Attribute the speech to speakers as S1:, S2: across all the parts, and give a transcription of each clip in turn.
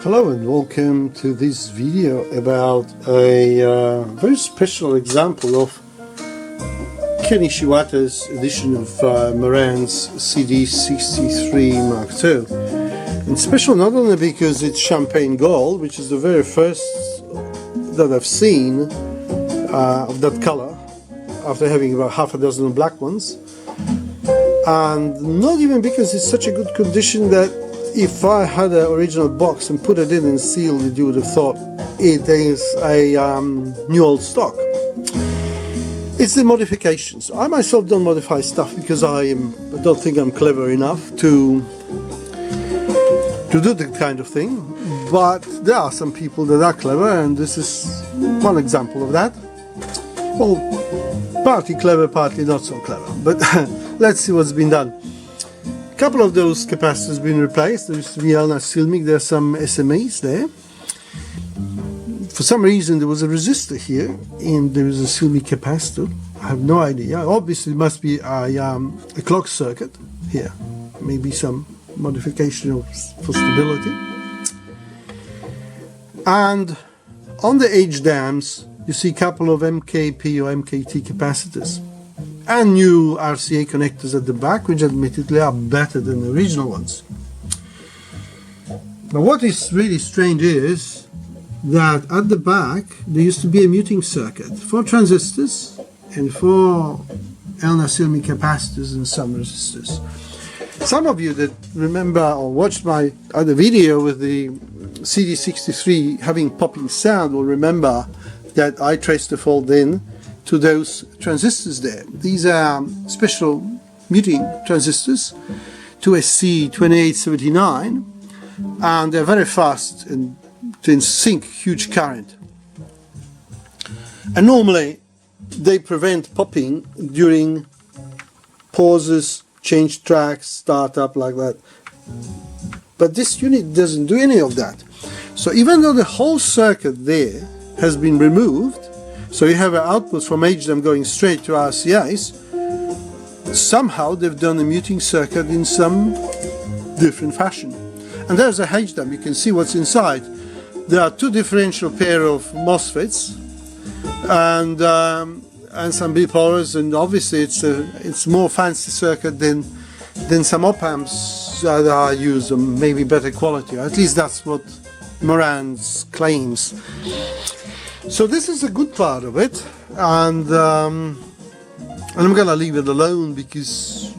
S1: Hello and welcome to this video about a very special example of Ken Ishiwata's edition of Marantz CD63 Mark II. And special not only because it's champagne gold, which is the very first that I've seen of that color, after having about half a dozen black ones, and not even because it's such a good condition that if I had an original box and put it in and sealed it, you would have thought it is a new old stock. It's the modifications. I myself don't modify stuff because I don't think I'm clever enough to do that kind of thing, but there are some people that are clever, and this is one example of that. Well, partly clever, partly not so clever, but let's see what's been done. A couple of those capacitors have been replaced. There used to be Elna Silmic, there are some SMAs there. For some reason there was a resistor here and there is a Silmic capacitor. I have no idea. Obviously it must be a clock circuit here. Maybe some modification for stability. And on the H-dams you see a couple of MKP or MKT capacitors and new RCA connectors at the back, which admittedly are better than the original ones. Now what is really strange is that at the back there used to be a muting circuit for transistors and for Elna Silmic capacitors and some resistors. Some of you that remember or watched my other video with the CD63 having popping sound will remember that I traced the fault in to those transistors there. These are special muting transistors, 2SC2879, and they're very fast and they sink huge current. And normally they prevent popping during pauses, change tracks, startup, like that. But this unit doesn't do any of that. So even though the whole circuit there has been removed, so you have an output from HDAM going straight to RCAs, somehow they've done a muting circuit in some different fashion. And there's a HDAM, you can see what's inside. There are two differential pair of MOSFETs and some bipolars, and obviously it's more fancy circuit than some op-amps that are used, or maybe better quality. At least that's what Marantz claims. So this is a good part of it, and I'm gonna leave it alone because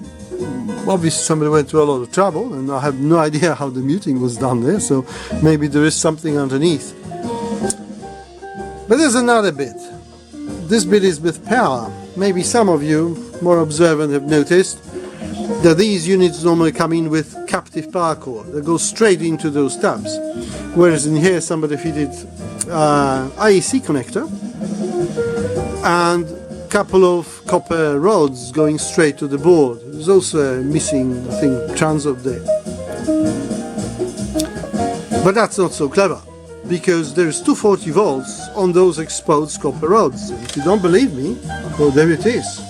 S1: obviously somebody went through a lot of trouble and I have no idea how the muting was done there, so maybe there is something underneath. But there's another bit. This bit is with power. Maybe some of you more observant have noticed that these units normally come in with captive power cord that goes straight into those tabs, whereas in here somebody fitted IEC connector and a couple of copper rods going straight to the board. There's also a missing, I think, transot there. But that's not so clever, because there's 240 volts on those exposed copper rods. If you don't believe me, well, there it is.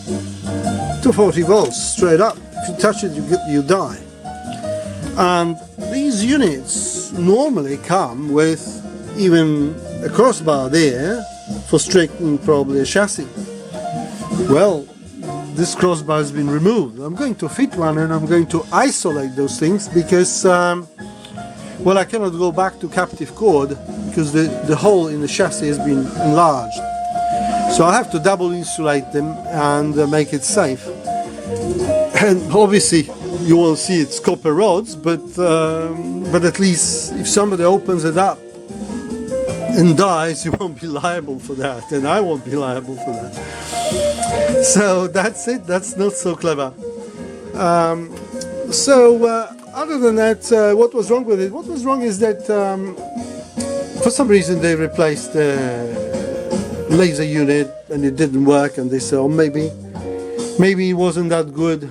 S1: 240 volts straight up. If you touch it, you die. And these units normally come with even a crossbar there for straightening probably a chassis. Well, this crossbar has been removed. I'm going to fit one and I'm going to isolate those things because well, I cannot go back to captive cord because the hole in the chassis has been enlarged. So I have to double insulate them and make it safe. And obviously you will see it's copper rods, but at least if somebody opens it up and dies, you won't be liable for that, and I won't be liable for that. So that's it. That's not so clever. Other than that, what was wrong with it? What was wrong is that for some reason they replaced the laser unit and it didn't work, and they said, oh, maybe it wasn't that good,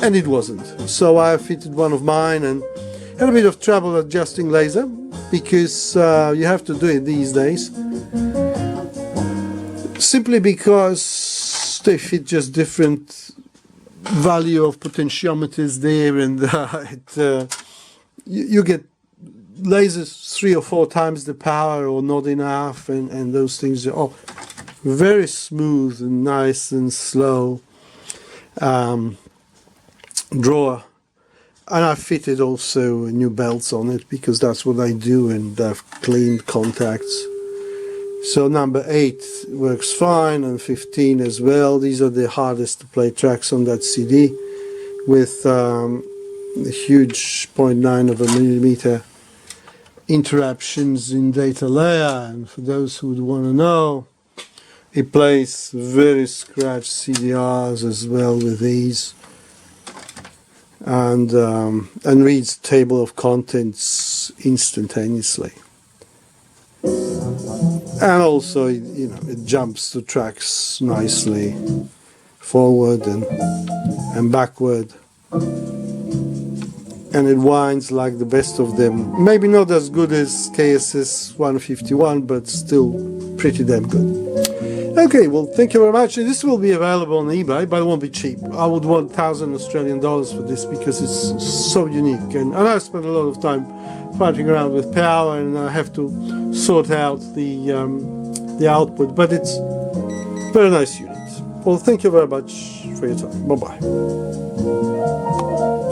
S1: and it wasn't. So I fitted one of mine and had a bit of trouble adjusting laser, because you have to do it these days, simply because they fit just different value of potentiometers there, and you get lasers 3 or 4 times the power or not enough, and those things are all very smooth and nice and slow drawer. And I fitted also new belts on it because that's what I do, and I've cleaned contacts. So number 8 works fine, and 15 as well. These are the hardest to play tracks on that CD, with a huge 0.9 of a millimeter interruptions in data layer. And for those who would want to know, it plays very scratched CDRs as well with these, and reads table of contents instantaneously. And also, you know, it jumps to tracks nicely, forward and backward, and it winds like the best of them. Maybe not as good as KSS 151, but still pretty damn good. Okay, well, thank you very much. This will be available on eBay, but it won't be cheap. I would want $1,000 for this because it's so unique, and I spent a lot of time fighting around with power, and I have to sort out the output, but it's a very nice unit. Well, thank you very much for your time. Bye bye.